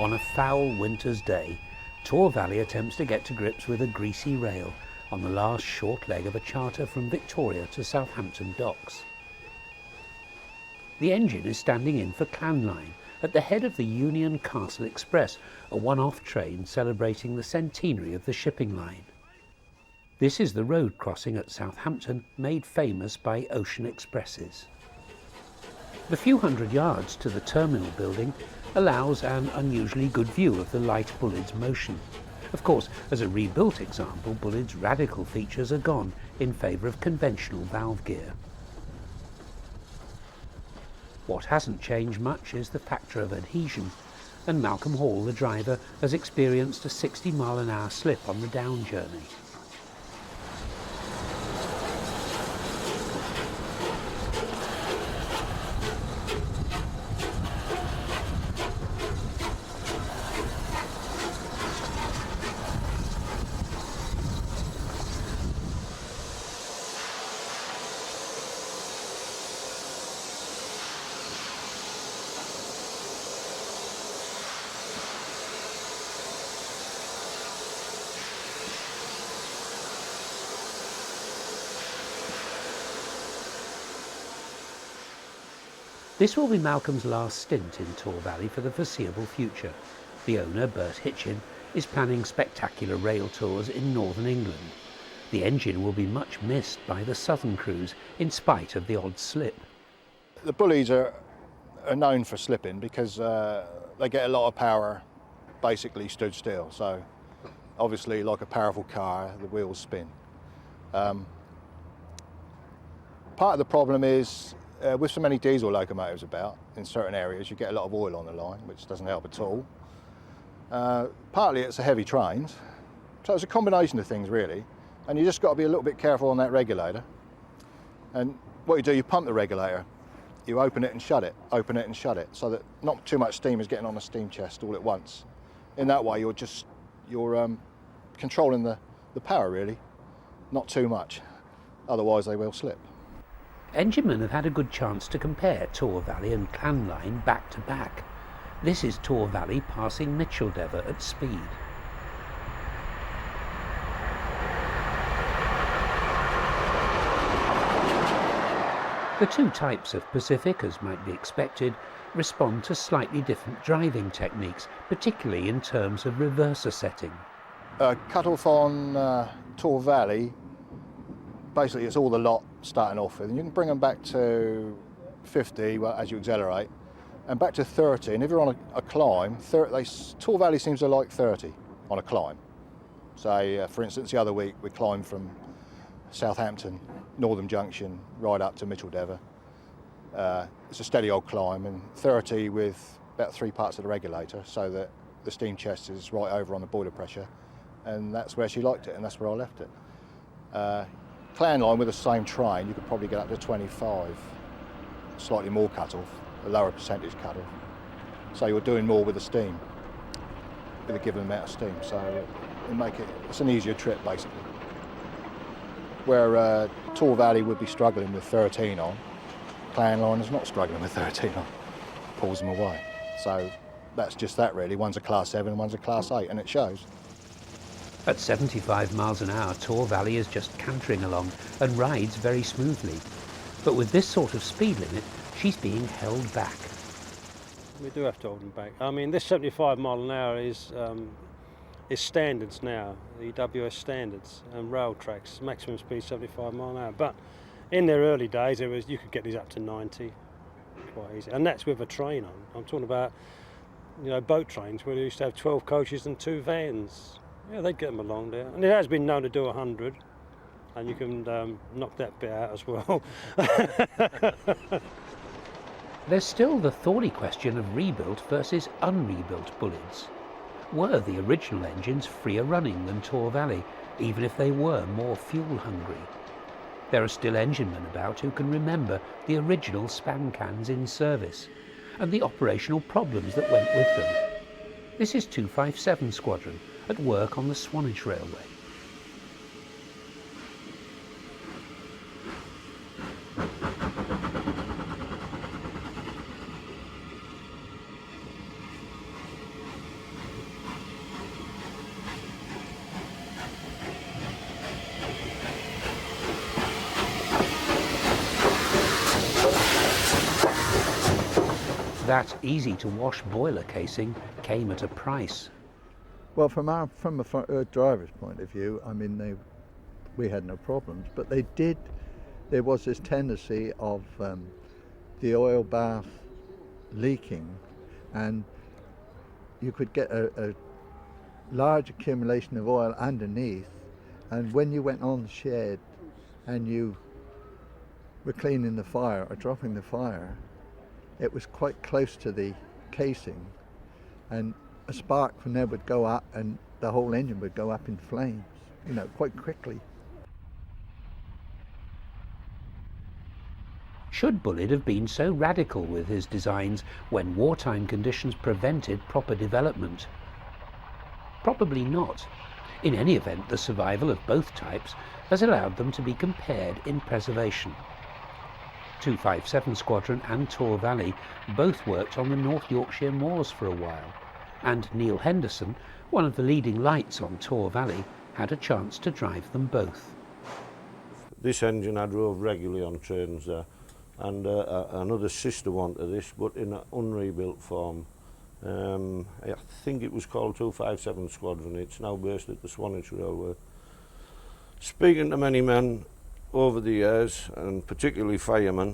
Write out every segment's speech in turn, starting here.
On a foul winter's day, Taw Valley attempts to get to grips with a greasy rail on the last short leg of a charter from Victoria to Southampton docks. The engine is standing in for Clanline at the head of the Union Castle Express, a one-off train celebrating the centenary of the shipping line. This is the road crossing at Southampton made famous by ocean expresses. The few hundred yards to the terminal building allows an unusually good view of the light Bulleid's motion. Of course, as a rebuilt example, Bulleid's radical features are gone in favour of conventional valve gear. What hasn't changed much is the factor of adhesion, and Malcolm Hall, the driver, has experienced a 60-mile-an-hour slip on the down journey. This will be Malcolm's last stint in Taw Valley for the foreseeable future. The owner, Bert Hitchin, is planning spectacular rail tours in northern England. The engine will be much missed by the southern crews in spite of the odd slip. The Bulleids are known for slipping because they get a lot of power basically stood still. So obviously, like a powerful car, the wheels spin. Part of the problem is with so many diesel locomotives about in certain areas, you get a lot of oil on the line, which doesn't help at all. Partly it's the heavy trains, so it's a combination of things really, and you just got to be a little bit careful on that regulator. And what you do, you pump the regulator, you open it and shut it, so that not too much steam is getting on the steam chest all at once. In that way, you're controlling the power really, not too much, otherwise they will slip. Enginemen have had a good chance to compare Taw Valley and Clanline back to back. This is Taw Valley passing Micheldever at speed. The two types of Pacific, as might be expected, respond to slightly different driving techniques, particularly in terms of reverser setting. Cut-off on Taw Valley, basically it's all the lot starting off with, and you can bring them back to 50 as you accelerate, and back to 30, and if you're on a climb, Taw Valley seems to like 30 on a climb. So for instance, the other week we climbed from Southampton, Northern Junction, right up to Micheldever. It's a steady old climb, and 30 with about 3 parts of the regulator, so that the steam chest is right over on the boiler pressure, and that's where she liked it, and that's where I left it. Clanline with the same train, you could probably get up to 25, slightly more cut-off, a lower percentage cut-off. So you're doing more with the steam, with a given amount of steam, so it's an easier trip basically. Where Taw Valley would be struggling with 13 on, Clanline is not struggling with 13 on, pulls them away. So that's just that really, one's a class 7 and one's a class 8, and it shows. At 75 miles an hour, Taw Valley is just cantering along and rides very smoothly. But with this sort of speed limit, she's being held back. We do have to hold them back. I mean, this 75 mile an hour is standards now, the WS standards and rail tracks, maximum speed 75 mile an hour. But in their early days, you could get these up to 90 quite easy, and that's with a train on. I'm talking about, boat trains where they used to have 12 coaches and 2 vans. Yeah, they'd get them along there. And it has been known to do 100, and you can knock that bit out as well. There's still the thorny question of rebuilt versus unrebuilt Bulleids. Were the original engines freer running than Taw Valley, even if they were more fuel hungry? There are still enginemen about who can remember the original span cans in service, and the operational problems that went with them. This is 257 Squadron, at work on the Swanage Railway. that easy-to-wash boiler casing came at a price. Well, from a driver's point of view, I mean, we had no problems, but there was this tendency of the oil bath leaking, and you could get a large accumulation of oil underneath, and when you went on the shed and you were cleaning the fire or dropping the fire, it was quite close to the casing, and a spark from there would go up and the whole engine would go up in flames, you know, quite quickly. Should Bullitt have been so radical with his designs when wartime conditions prevented proper development? Probably not. In any event, the survival of both types has allowed them to be compared in preservation. 257 Squadron and Taw Valley both worked on the North Yorkshire moors for a while, and Neil Henderson, one of the leading lights on Taw Valley, had a chance to drive them both. This engine I drove regularly on trains there, and another sister one to this, but in an unrebuilt form. I think it was called 257 Squadron. It's now based at the Swanage Railway. Speaking to many men over the years, and particularly firemen,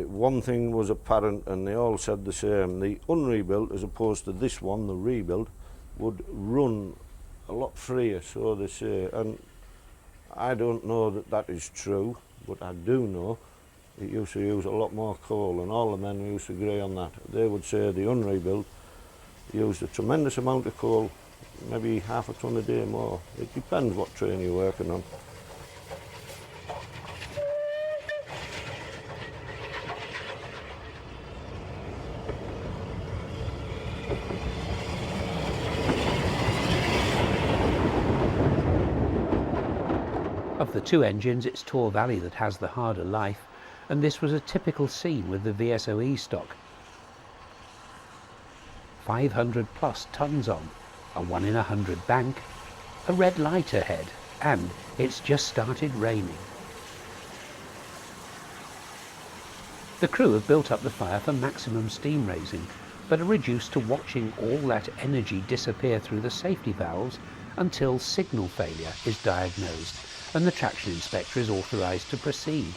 one thing was apparent, and they all said the same: the unrebuilt, as opposed to this one, the rebuilt, would run a lot freer, so they say. And I don't know that that is true, but I do know it used to use a lot more coal, and all the men used to agree on that. They would say the unrebuilt used a tremendous amount of coal, maybe half a ton a day more. It depends what train you're working on. Of the two engines, it's Taw Valley that has the harder life, and this was a typical scene with the VSOE stock. 500 plus tons on, a 1 in 100 bank, a red light ahead, and it's just started raining. The crew have built up the fire for maximum steam raising, but are reduced to watching all that energy disappear through the safety valves until signal failure is diagnosed and the traction inspector is authorised to proceed.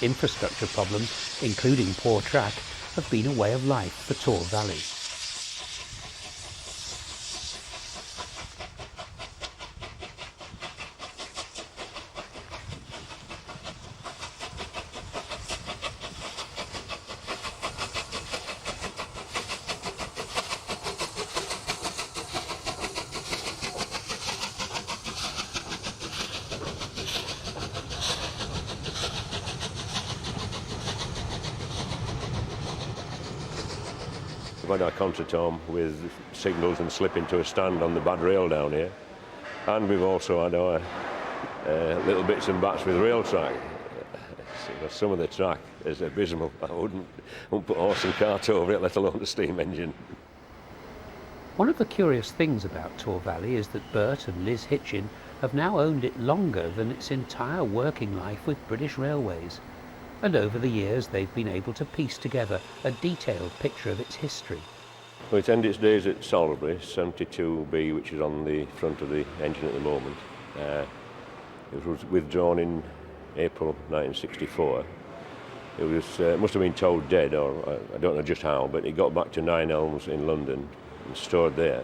Infrastructure problems, including poor track, have been a way of life for Taw Valley. We've had our concert home with signals and slip into a stand on the bad rail down here, and we've also had our little bits and bats with rail track. Some of the track is abysmal. I wouldn't put horse and cart over it, let alone a steam engine. One of the curious things about Taw Valley is that Bert and Liz Hitchin have now owned it longer than its entire working life with British Railways. And over the years they've been able to piece together a detailed picture of its history. Well, it ended its days at Salisbury, 72B, which is on the front of the engine at the moment. It was withdrawn in April 1964. It must have been told dead, or I don't know just how, but it got back to Nine Elms in London and stored there.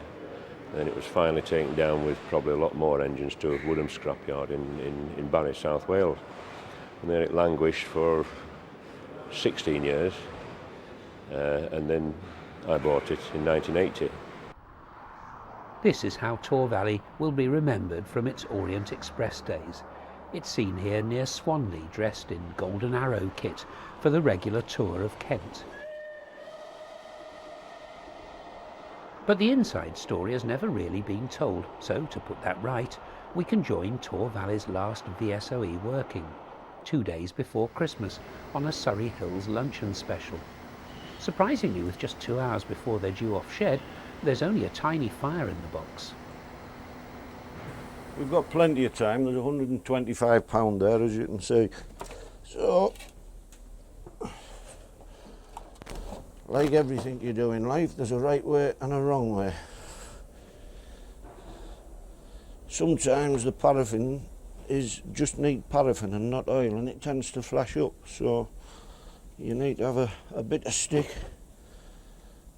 And it was finally taken down with probably a lot more engines to Woodham scrapyard in Barry, South Wales. And then it languished for 16 years, and then I bought it in 1980. This is how Taw Valley will be remembered from its Orient Express days. It's seen here near Swanley, dressed in Golden Arrow kit for the regular tour of Kent. But the inside story has never really been told, so to put that right, we can join Taw Valley's last VSOE working, 2 days before Christmas, on a Surrey Hills luncheon special. Surprisingly, with just 2 hours before they're due off shed, there's only a tiny fire in the box. We've got plenty of time. There's £125 there, as you can see. So like everything you do in life, there's a right way and a wrong way. Sometimes the paraffin is just need paraffin and not oil, and it tends to flash up, so you need to have a bit of stick,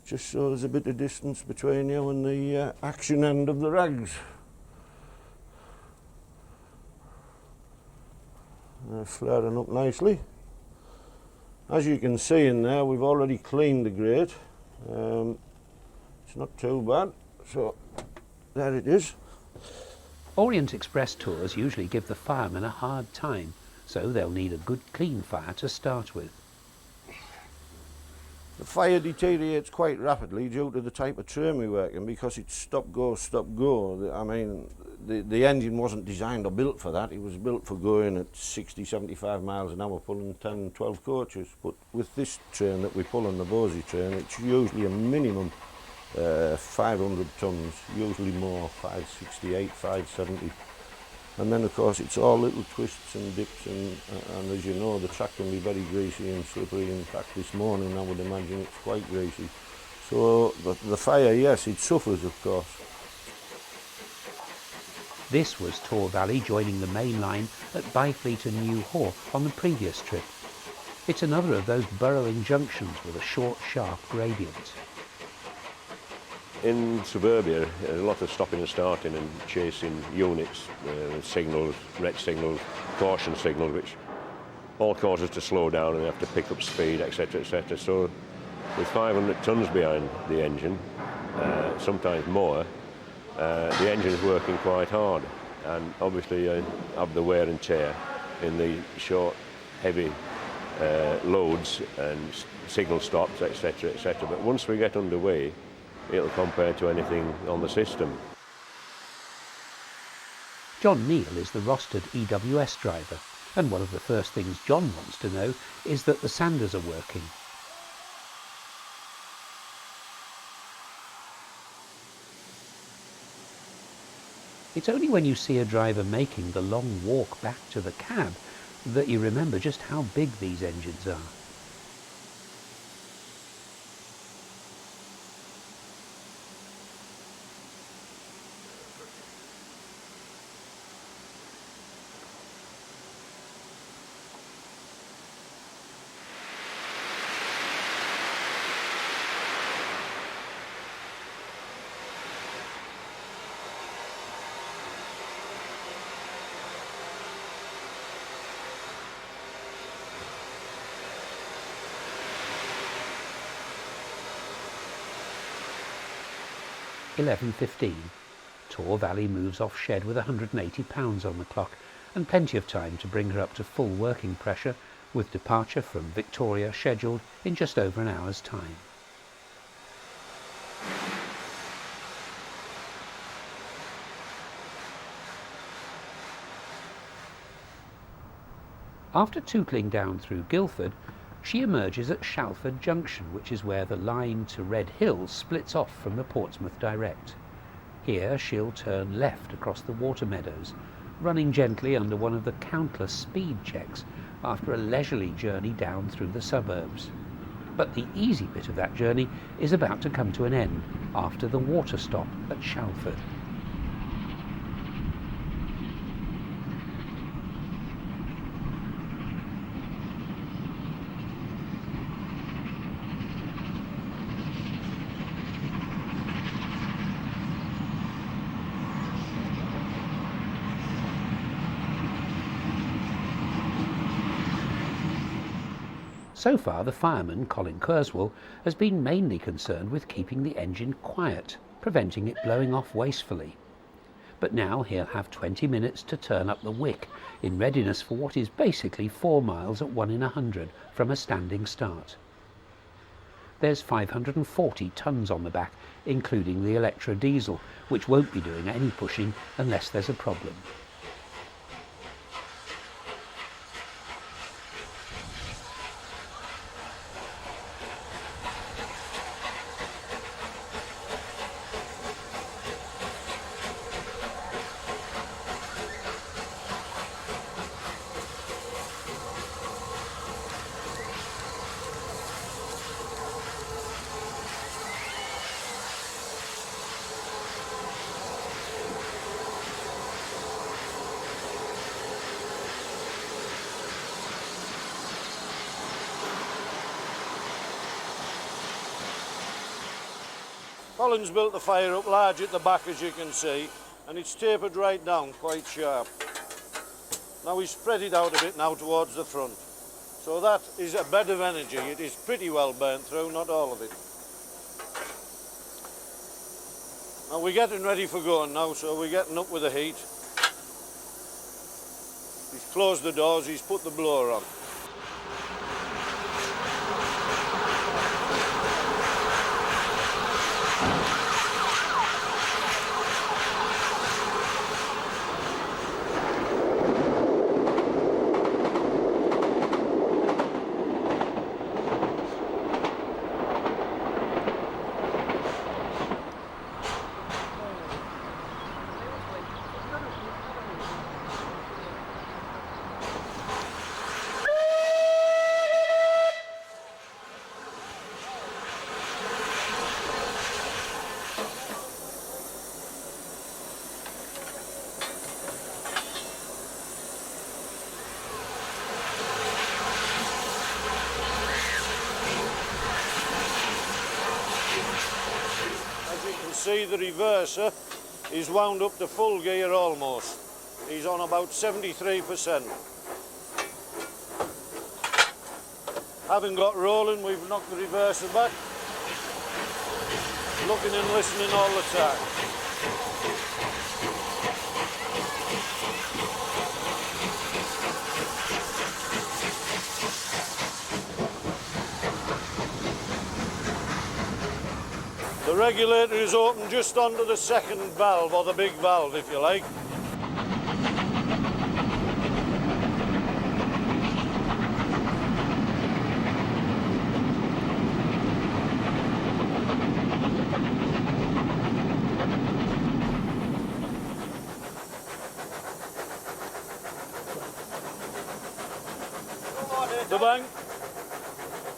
just so there's a bit of distance between you and the action end of the rags. They're flaring up nicely. As you can see in there, we've already cleaned the grate. It's not too bad, so there it is. Orient Express tours usually give the firemen a hard time, so they'll need a good clean fire to start with. The fire deteriorates quite rapidly due to the type of train we work in, because it's stop go, stop go. I mean, the engine wasn't designed or built for that. It was built for going at 60, 75 miles an hour, pulling 10, 12 coaches. But with this train that we pull on the Bosey train, it's usually a minimum 500 tons, usually more, 568, 570. And then of course it's all little twists and dips, and as you know, the track can be very greasy and slippery. In fact, this morning I would imagine it's quite greasy. So the fire, yes, it suffers of course. This was Taw Valley joining the main line at Byfleet and New Haw on the previous trip. It's another of those burrowing junctions with a short, sharp gradient. In suburbia, there's a lot of stopping and starting and chasing units, signals, red signals, caution signals, which all cause us to slow down and have to pick up speed, etc., etc. So with 500 tons behind the engine, sometimes more, the engine is working quite hard, and obviously have the wear and tear in the short, heavy loads and signal stops, etc., etc. But once we get underway, it'll compare to anything on the system. John Neal is the rostered EWS driver, and one of the first things John wants to know is that the sanders are working. It's only when you see a driver making the long walk back to the cab that you remember just how big these engines are. £11:15. Taw Valley moves off shed with 180 pounds on the clock, and plenty of time to bring her up to full working pressure, with departure from Victoria scheduled in just over an hour's time. After tootling down through Guildford, she emerges at Shalford Junction, which is where the line to Red Hill splits off from the Portsmouth Direct. Here she'll turn left across the water meadows, running gently under one of the countless speed checks after a leisurely journey down through the suburbs. But the easy bit of that journey is about to come to an end after the water stop at Shalford. So far, the fireman, Colin Kurzweil, has been mainly concerned with keeping the engine quiet, preventing it blowing off wastefully. But now he'll have 20 minutes to turn up the wick, in readiness for what is basically 4 miles at 1 in 100 from a standing start. There's 540 tons on the back, including the electro diesel, which won't be doing any pushing unless there's a problem. Colin's built the fire up large at the back, as you can see, and it's tapered right down, quite sharp. Now he's spread it out a bit now towards the front. So that is a bed of energy. It is pretty well burnt through, not all of it. Now we're getting ready for going now, so we're getting up with the heat. He's closed the doors, he's put the blower on. See, the reverser is wound up to full gear almost. He's on about 73%. Having got rolling, we've knocked the reverser back. Looking and listening all the time. The regulator is open just under the second valve, or the big valve if you like.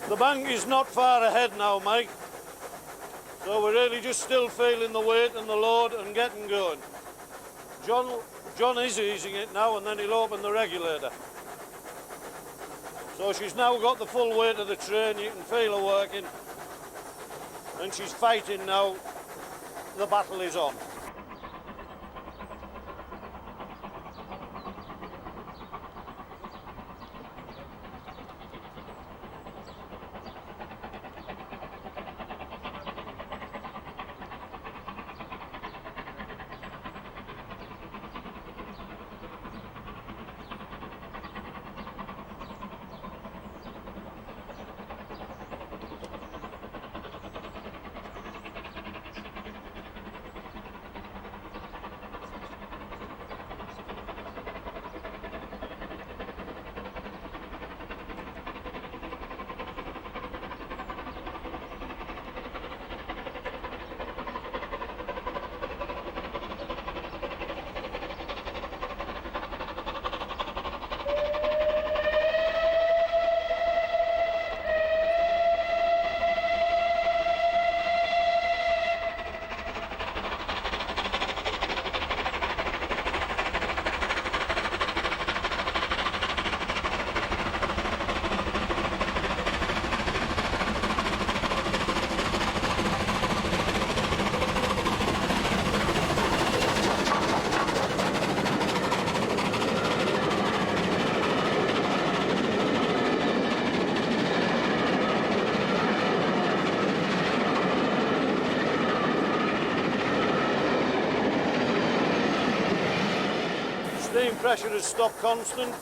The bank is not far ahead now, Mike. So we're really just still feeling the weight and the load and getting going. John is easing it now, and then he'll open the regulator. So she's now got the full weight of the train, you can feel her working. And she's fighting now, the battle is on. Steam pressure has stopped constant.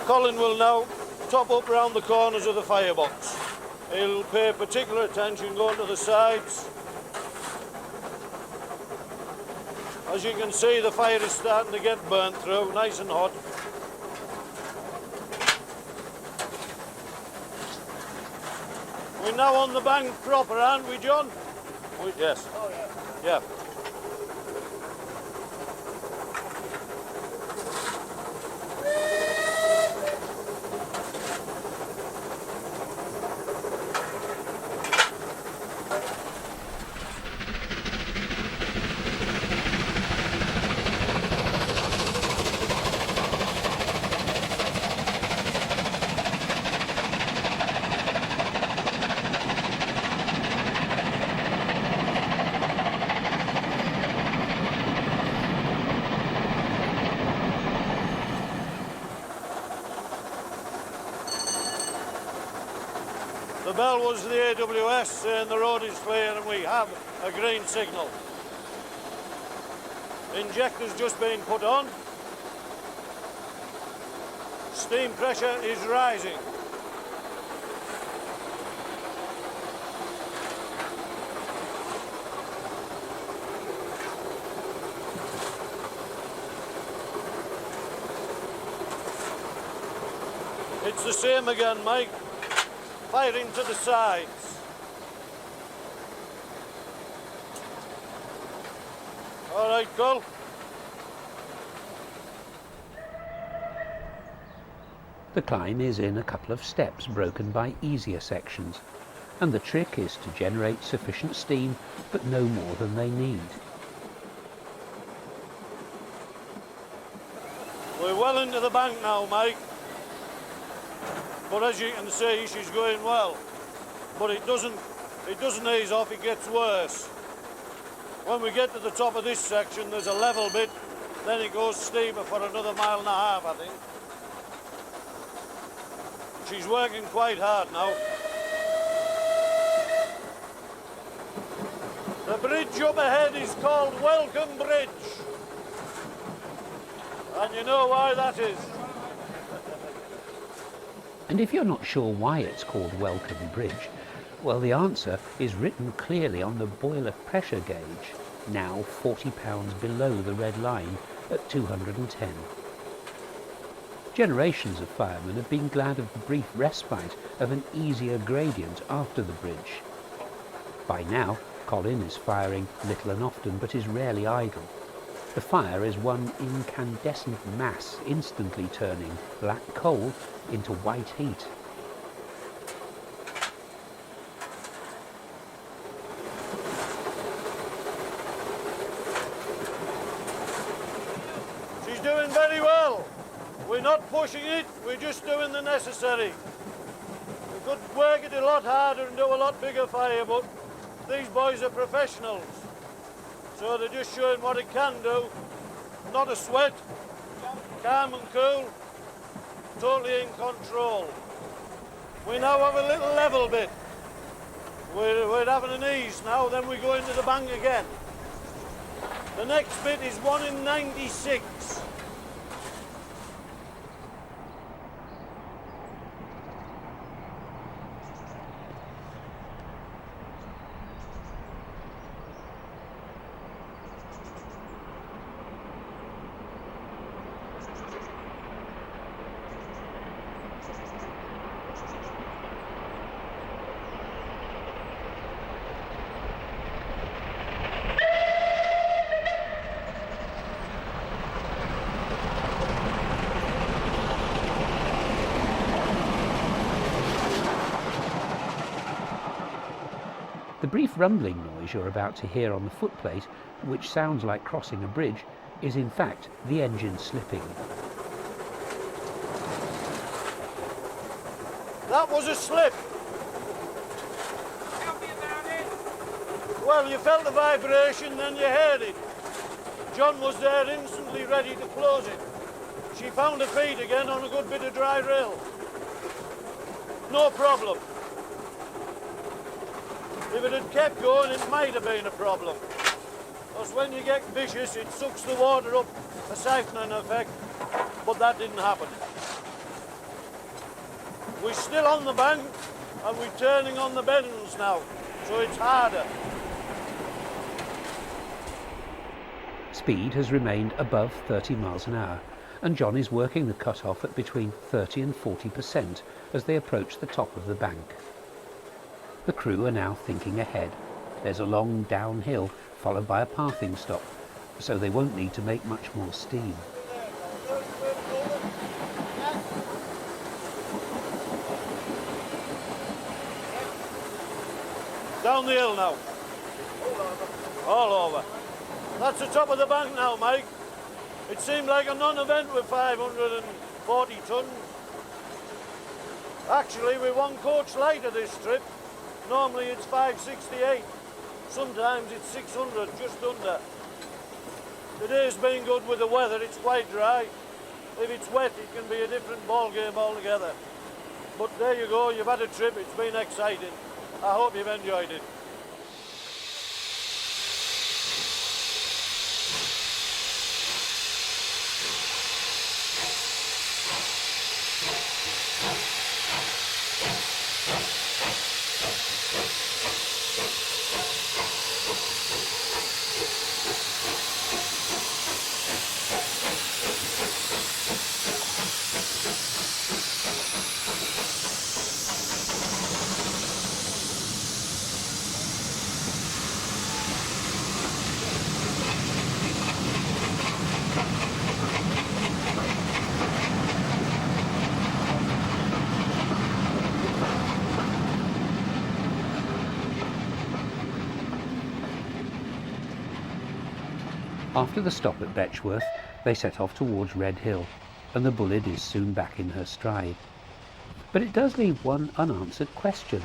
Colin will now top up round the corners of the firebox. He'll pay particular attention going to the sides. As you can see, the fire is starting to get burnt through, nice and hot. We're now on the bank proper, aren't we, John? Yes. Oh, yeah. Yeah. bell was the AWS saying the road is clear and we have a green signal. Injector's just been put on. Steam pressure is rising. It's the same again, Mike. Firing to the sides. All right, Cole. The climb is in a couple of steps broken by easier sections, and the trick is to generate sufficient steam, but no more than they need. We're well into the bank now, Mike. But as you can see, she's going well. But it doesn't ease off, it gets worse. When we get to the top of this section, there's a level bit, then it goes steeper for another 1.5 miles, I think. She's working quite hard now. The bridge up ahead is called Welcome Bridge. And you know why that is. And if you're not sure why it's called Welcome Bridge, well, the answer is written clearly on the boiler pressure gauge, now 40 pounds below the red line at 210. Generations of firemen have been glad of the brief respite of an easier gradient after the bridge. By now, Colin is firing little and often, but is rarely idle. The fire is one incandescent mass, instantly turning black coal into white heat. She's doing very well. We're not pushing it, we're just doing the necessary. We could work it a lot harder and do a lot bigger fire, but these boys are professionals. So they're just showing what it can do. Not a sweat, calm and cool, totally in control. We now have a little level bit. We're having an ease now, then we go into the bank again. The next bit is 1 in 96. The brief rumbling noise you're about to hear on the footplate, which sounds like crossing a bridge, is in fact the engine slipping. That was a slip. Tell me about it. Well, you felt the vibration, then you heard it. John was there instantly ready to close it. She found her feet again on a good bit of dry rail. No problem. If it had kept going, it might have been a problem. Because when you get vicious, it sucks the water up, a siphoning effect, but that didn't happen. We're still on the bank, and we're turning on the bends now, so it's harder. Speed has remained above 30 miles an hour, and John is working the cut-off at between 30 and 40% as they approach the top of the bank. The crew are now thinking ahead. There's a long downhill followed by a pathing stop, so they won't need to make much more steam. Down the hill now. All over. That's the top of the bank now, Mike. It seemed like a non-event with 540 tons. Actually, we're one coach later this trip. Normally it's 568. Sometimes it's 600, just under. Today's been good with the weather, it's quite dry. If it's wet, it can be a different ball game altogether. But there you go, you've had a trip, it's been exciting. I hope you've enjoyed it. After the stop at Betchworth, they set off towards Red Hill, and the Bullid is soon back in her stride. But it does leave one unanswered question.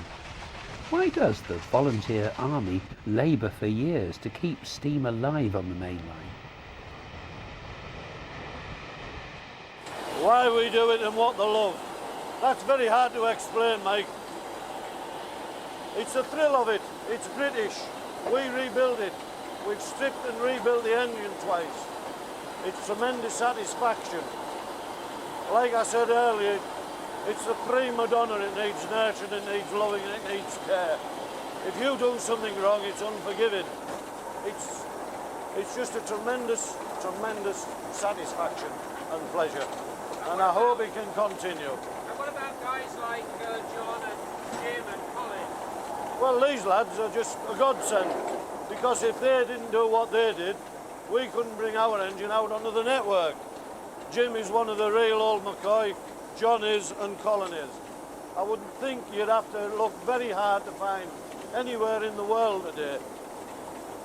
Why does the volunteer army labour for years to keep steam alive on the main line? Why we do it and what the love. That's very hard to explain, Mike. It's the thrill of it. It's British. We rebuild it. We've stripped and rebuilt the engine twice. It's tremendous satisfaction. Like I said earlier, it's the prima donna. It needs nurturing, it needs loving, it needs care. If you do something wrong, it's unforgiving. It's just a tremendous, tremendous satisfaction and pleasure. And I hope it can continue. And what about guys like John and Jim and Colin? Well, these lads are just a godsend. Because if they didn't do what they did, we couldn't bring our engine out onto the network. Jim is one of the real old McCoy, John is, and Colin is. I wouldn't think you'd have to look very hard to find anywhere in the world today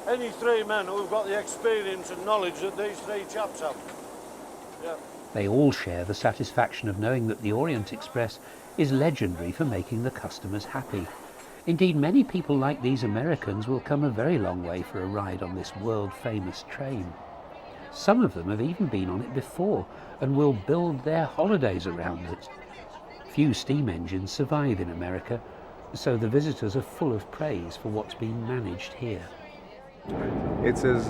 any three men who've got the experience and knowledge that these three chaps have. Yeah. They all share the satisfaction of knowing that the Orient Express is legendary for making the customers happy. Indeed, many people like these Americans will come a very long way for a ride on this world-famous train. Some of them have even been on it before and will build their holidays around it. Few steam engines survive in America, so the visitors are full of praise for what's been managed here. It's as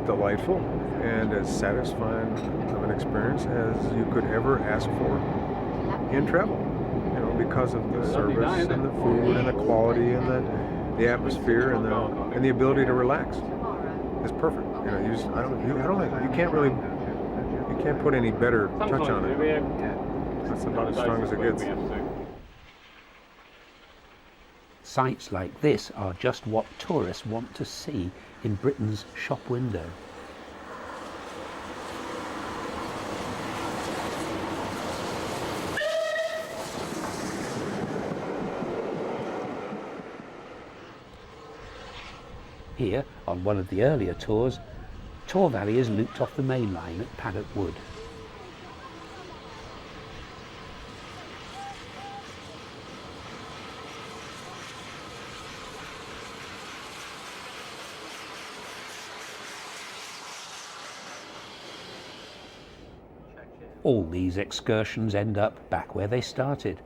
delightful and as satisfying of an experience as you could ever ask for in travel. Because of the service and the food and the quality and the atmosphere and the ability to relax. It's perfect. You can't put any better touch on it. That's about as strong as it gets. Sights like this are just what tourists want to see in Britain's shop window. Here, on one of the earlier tours, Taw Valley is looped off the main line at Paddock Wood. All these excursions end up back where they started.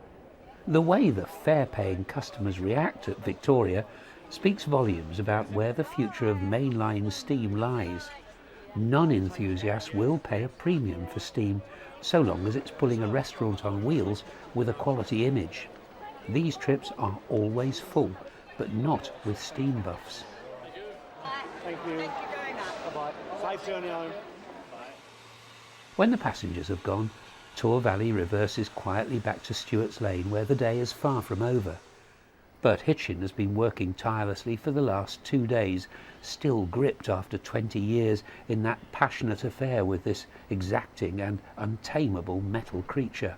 The way the fare-paying customers react at Victoria speaks volumes about where the future of mainline steam lies. Non-enthusiasts will pay a premium for steam so long as it's pulling a restaurant on wheels with a quality image. These trips are always full, but not with steam buffs. Thank you. Thank you very much. Bye-bye. Safe journey home. When the passengers have gone, Taw Valley reverses quietly back to Stewart's Lane, where the day is far from over. Bert Hitchin has been working tirelessly for the last 2 days, still gripped after 20 years in that passionate affair with this exacting and untamable metal creature.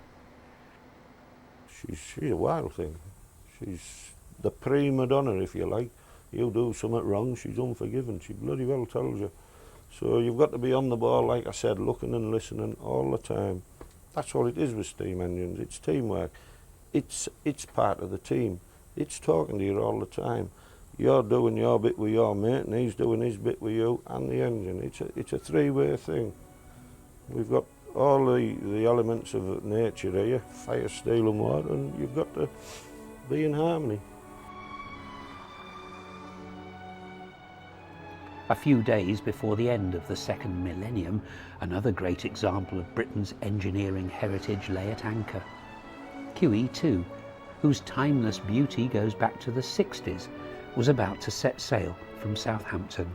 She's a wild thing. She's the prima donna, if you like. You do something wrong, she's unforgiving. She bloody well tells you. So you've got to be on the ball, like I said, looking and listening all the time. That's what it is with steam engines. It's teamwork. It's part of the team. It's talking to you all the time. You're doing your bit with your mate, and he's doing his bit with you and the engine. It's a three-way thing. We've got all the elements of nature here, fire, steel and water, and you've got to be in harmony. A few days before the end of the second millennium, another great example of Britain's engineering heritage lay at anchor. QE2, whose timeless beauty goes back to the 60s, was about to set sail from Southampton.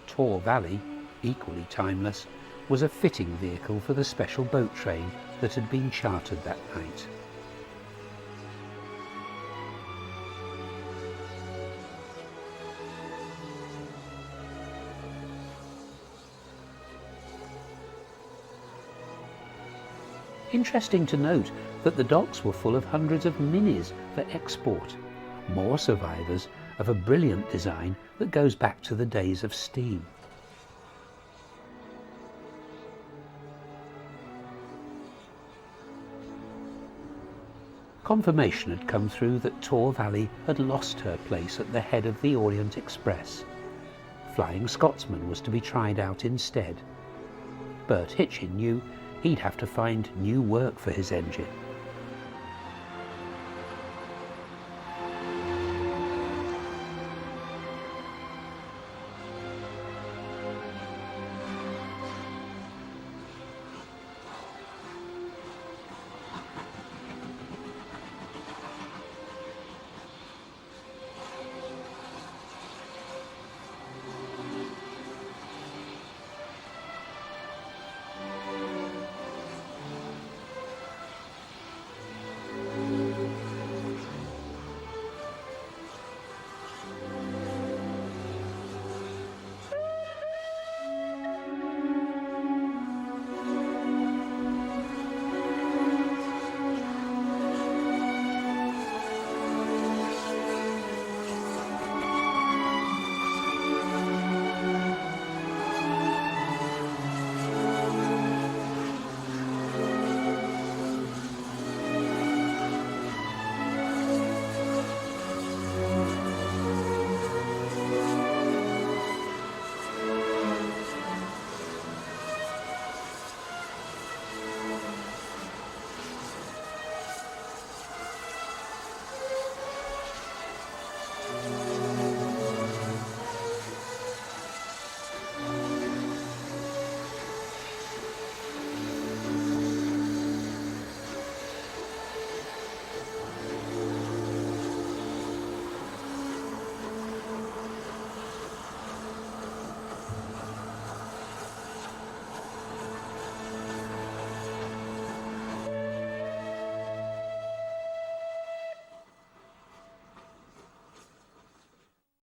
Taw Valley, equally timeless, was a fitting vehicle for the special boat train that had been chartered that night. Interesting to note that the docks were full of hundreds of minis for export, more survivors of a brilliant design that goes back to the days of steam. Confirmation had come through that Taw Valley had lost her place at the head of the Orient Express. Flying Scotsman was to be tried out instead. Bert Hitchin knew he'd have to find new work for his engine.